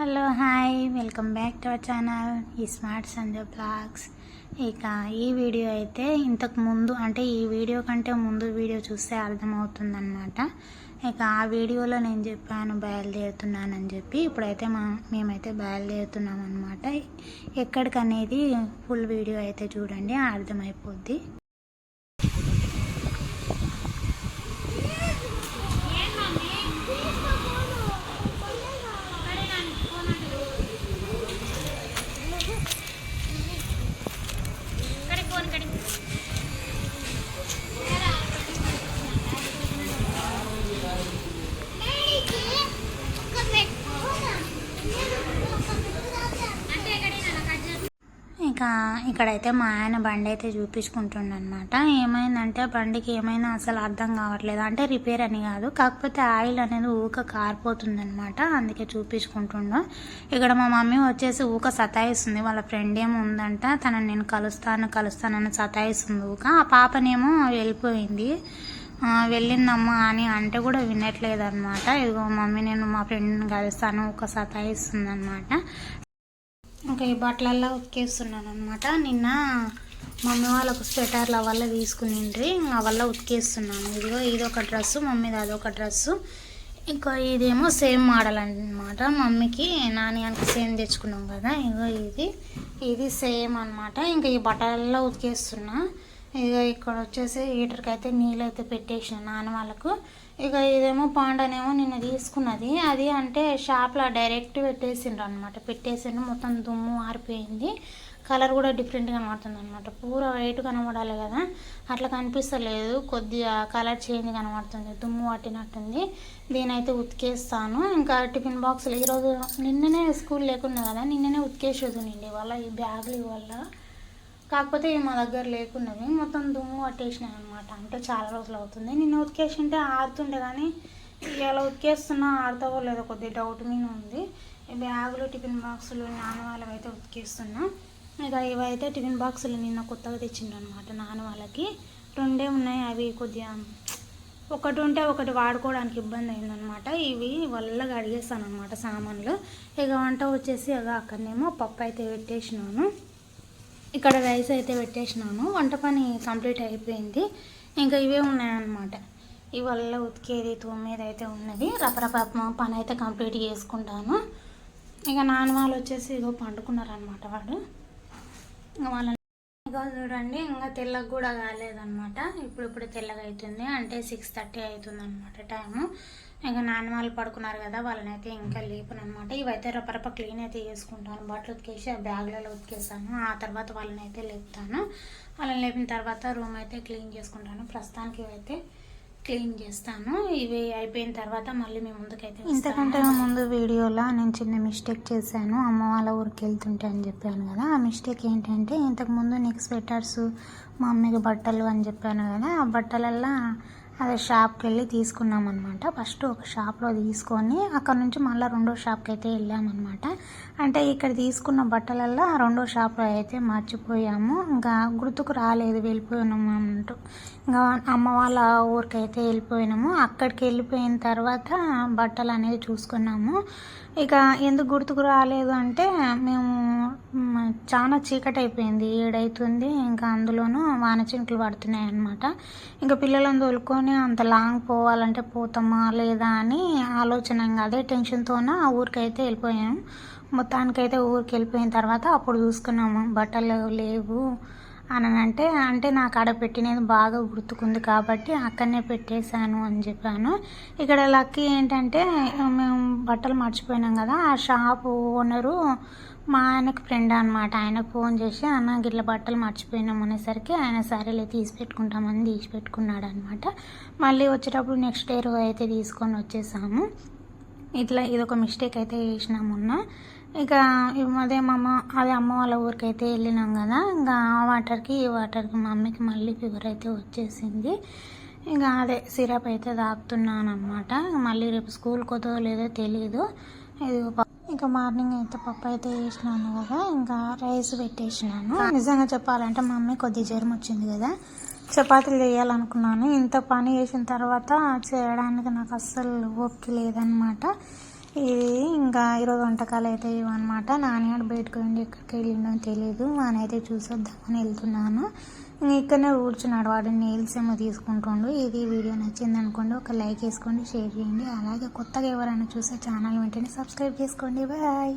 Hello hi welcome back to our channel ఈ smart Sanjay blogs. ఇక ఈ వీడియో అయితే ఇంతకు ముందు అంటే ఈ వీడియో కంటే ముందు వీడియో చూస్తే అర్థమవుతుందన్నమాట. ఇక ఆ వీడియోలో నేను చెప్పాను బయలుదేరుతున్నానని చెప్పి. ఇప్పుడైతే మేమైతే బయలుదేరుతున్నాం అనమాట. ఎక్కడికనేది ఫుల్ వీడియో అయితే చూడండి, అర్థమైపోద్ది. ఇంకా ఇక్కడైతే మా ఆయన బండి అయితే చూపించుకుంటుండనమాట. ఏమైందంటే బండికి ఏమైనా అసలు అర్థం కావట్లేదు. అంటే రిపేర్ అని కాదు, కాకపోతే ఆయిల్ అనేది ఊక కారిపోతుందనమాట. అందుకే చూపించుకుంటుండో. ఇక్కడ మా మమ్మీ వచ్చేసి ఊక సతాయిస్తుంది. వాళ్ళ ఫ్రెండ్ ఏమో ఉందంట, తనని నేను కలుస్తానని సతాయిస్తుంది ఊక. ఆ పాపనేమో వెళ్ళిపోయింది. వెళ్ళిందమ్మా అని అంటే కూడా వినట్లేదు అనమాట. ఇదిగో మమ్మీ నేను మా ఫ్రెండ్ని కలుస్తాను ఊక సతాయిస్తుంది అనమాట. ఇంకా ఈ బట్టలల్లో ఉతికేస్తున్నాను అనమాట. నిన్న మమ్మీ వాళ్ళకు స్వెటర్ల వల్ల తీసుకునిండ్రి, ఆ వల్ల ఉతికేస్తున్నాను. ఇదిగో ఇది ఒక డ్రెస్సు, మమ్మీది అదొక డ్రెస్సు. ఇంకా ఇదేమో సేమ్ మోడల్ అనమాట. మమ్మీకి నాన్నకి సేమ్ తెచ్చుకున్నాం కదా, ఇగో ఇది సేమ్ అనమాట. ఇంకా ఈ బట్టలల్లో ఉతికేస్తున్నా. ఇక ఇక్కడ వచ్చేసి హీటర్కి అయితే నీళ్ళు అయితే పెట్టేసిన నాన్న వాళ్ళకు. ఇక ఇదేమో పాండనేమో నిన్న తీసుకున్నది. అది అంటే షాప్లో డైరెక్ట్ పెట్టేసిండ్రు అనమాట. పెట్టేసిండ్రు, మొత్తం దుమ్ము ఆరిపోయింది. కలర్ కూడా డిఫరెంట్గా కనబడుతుంది అనమాట. పూరా వైట్ కనబడాలి కదా, అట్లా కనిపిస్తలేదు. కొద్దిగా కలర్ చేంజ్ కనబడుతుంది, దుమ్ము పట్టినట్టుంది. దీనైతే ఉతికేస్తాను. ఇంకా టిఫిన్ బాక్సులు ఈరోజు నిన్ననే స్కూల్ లేకుండా కదా, నిన్ననే ఉతికేసేది నిండి వల్ల ఈ బ్యాగులు వల్ల. కాకపోతే మా దగ్గర లేకున్నవి, మొత్తం దుమ్ము పట్టేసినాయి అనమాట. అంటే చాలా రోజులు అవుతుంది. నిన్న ఉతికేసింటే ఆరుతుండే, కానీ ఇలా ఉతికేస్తున్నా ఆరుతావో లేదో కొద్దిగా డౌట్ మీద ఉంది. ఈ బ్యాగులు టిఫిన్ బాక్సులు నాన్న వాళ్ళవి అయితే ఉతికేస్తున్నా. ఇక ఇవైతే టిఫిన్ బాక్సులు నిన్న కొత్తగా తెచ్చిండ్రు అనమాట నాన్న వాళ్ళకి. రెండే ఉన్నాయి, అవి కొద్దిగా ఒకటి ఉంటే ఒకటి వాడుకోవడానికి ఇబ్బంది అయిందనమాట. ఇవి వల్లగా అడిగేస్తాను అనమాట సామాన్లు. ఇక వంట వచ్చేసి అక్కడనేమో పప్పు అయితే పెట్టేసినాను, ఇక్కడ రైస్ అయితే పెట్టేసినాను. వంట పని కంప్లీట్ అయిపోయింది. ఇంకా ఇవే ఉన్నాయన్నమాట. ఇవల్ల ఉతికేది తోమేది అయితే ఉన్నది. రపరప పని అయితే కంప్లీట్ చేసుకుంటాను. ఇక నాన్న వాళ్ళు వచ్చేసి ఇగో పండుకున్నారనమాట. వాడు ఇంకా వాళ్ళని ఇక చూడండి, ఇంకా తెల్లగా కూడా కాలేదన్నమాట. ఇప్పుడు తెల్లగా అవుతుంది, అంటే 6:30 అవుతుంది అనమాట టైము. ఇంకా నాన్న వాళ్ళు పడుకున్నారు కదా, వాళ్ళని అయితే ఇంకా లేపను అనమాట. ఇవైతే రపరప క్లీన్ అయితే చేసుకుంటాను. బట్టలు ఉతికేసి ఆ బ్యాగ్లలో ఉతికేస్తాను. ఆ తర్వాత వాళ్ళని అయితే లేపుతాను. వాళ్ళని లేపిన తర్వాత రూమ్ అయితే క్లీన్ చేసుకుంటాను. ప్రస్తుతానికి ఇవైతే క్లీన్ చేస్తాను. ఇవి అయిపోయిన తర్వాత మళ్ళీ మేము ముందుకైతే. ఇంతకంటే ముందు వీడియోలో నేను చిన్న మిస్టేక్ చేశాను. అమ్మ వాళ్ళ ఊరికి వెళ్తుంటే అని చెప్పాను కదా. ఆ మిస్టేక్ ఏంటంటే, ఇంతకుముందు నీకు స్వెటర్స్ మా మమ్మీకి బట్టలు అని చెప్పాను కదా, ఆ బట్టలల్లో అదే షాప్కి వెళ్ళి తీసుకున్నాం అనమాట. ఫస్ట్ ఒక షాప్లో తీసుకొని అక్కడ నుంచి మళ్ళీ రెండో షాప్కి అయితే వెళ్ళామన్నమాట. అంటే ఇక్కడ తీసుకున్న బట్టలల్లో రెండో షాప్లో అయితే మర్చిపోయాము. ఇంకా గుర్తుకు రాలేదు, వెళ్ళిపోయినాము అన్నట్టు. ఇంకా అమ్మ వాళ్ళ ఊరికైతే వెళ్ళిపోయినాము. అక్కడికి వెళ్ళిపోయిన తర్వాత బట్టలు అనేది చూసుకున్నాము. ఇక ఎందుకు గుర్తుకు రాలేదు అంటే, మేము చాలా చీకటి అయిపోయింది, 7 అవుతుంది. ఇంకా అందులోనూ వానచినుకులు పడుతున్నాయి అన్నమాట. ఇంకా పిల్లలను తోలుకొని అంత లాంగ్ పోవాలంటే పోతామా లేదా అని ఆలోచన, ఇంకా అదే టెన్షన్తోనే ఆ ఊరికైతే వెళ్ళిపోయాము. మొత్తానికైతే ఊరికి వెళ్ళిపోయిన తర్వాత అప్పుడు చూసుకున్నాము బట్టలు లేవు అని అంటే నాకు ఆడ పెట్టినది బాగా గుర్తుకుంది కాబట్టి అక్కడనే పెట్టేశాను అని చెప్పాను. ఇక్కడ లక్కీ ఏంటంటే, మేము బట్టలు మర్చిపోయినాం కదా, ఆ షాపు ఓనరు మా ఆయనకు ఫ్రెండ్ అనమాట. ఆయనకు ఫోన్ చేసి అన్న గిట్ల బట్టలు మర్చిపోయినాం అనేసరికి ఆయన సరేలే తీసి పెట్టుకుంటామని తీసి పెట్టుకున్నాడు అనమాట. మళ్ళీ వచ్చేటప్పుడు నెక్స్ట్ డే అయితే తీసుకొని వచ్చేసాము. ఇట్లా ఇదొక మిస్టేక్ అయితే చేసినాం మొన్న. ఇక అదే అమ్మ వాళ్ళ ఊరికి అయితే వెళ్ళినాం కదా, ఇంకా ఆ వాటర్కి ఈ వాటర్కి మా మమ్మీకి మళ్ళీ ఫీవర్ అయితే వచ్చేసింది. ఇంకా అదే సిరప్ అయితే తాగుతున్నాను అనమాట. మళ్ళీ రేపు స్కూల్కి వద్దో లేదో తెలియదు. ఇది ఇంకా మార్నింగ్ అయితే పప్పు అయితే వేసినాను కదా, ఇంకా రైస్ పెట్టేసినాను. నిజంగా చెప్పాలంటే మా మమ్మీ కొద్దిగా జ్వరం వచ్చింది కదా, చపాతీలు చేయాలనుకున్నాను. ఇంత పని చేసిన తర్వాత చేయడానికి నాకు అస్సలు ఓపిక లేదనమాట. ఇది ఇంకా ఈరోజు వంటకాలు అయితే ఇవన్నమాట. నాన్నగారు బయటకు వెళ్ళి ఎక్కడికి వెళ్ళిండో తెలియదు, వానైతే చూసొద్దామని వెళ్తున్నాను. ఇక్కడనే కూర్చున్నాడు, వాడు నెయిల్స్ ఏమో తీసుకుంటుండు. ఇది వీడియో నచ్చింది అనుకోండి, ఒక లైక్ వేసుకోండి, షేర్ చేయండి. అలాగే కొత్తగా ఎవరైనా చూస్తే ఛానల్ వెంటనే సబ్స్క్రైబ్ చేసుకోండి. బాయ్.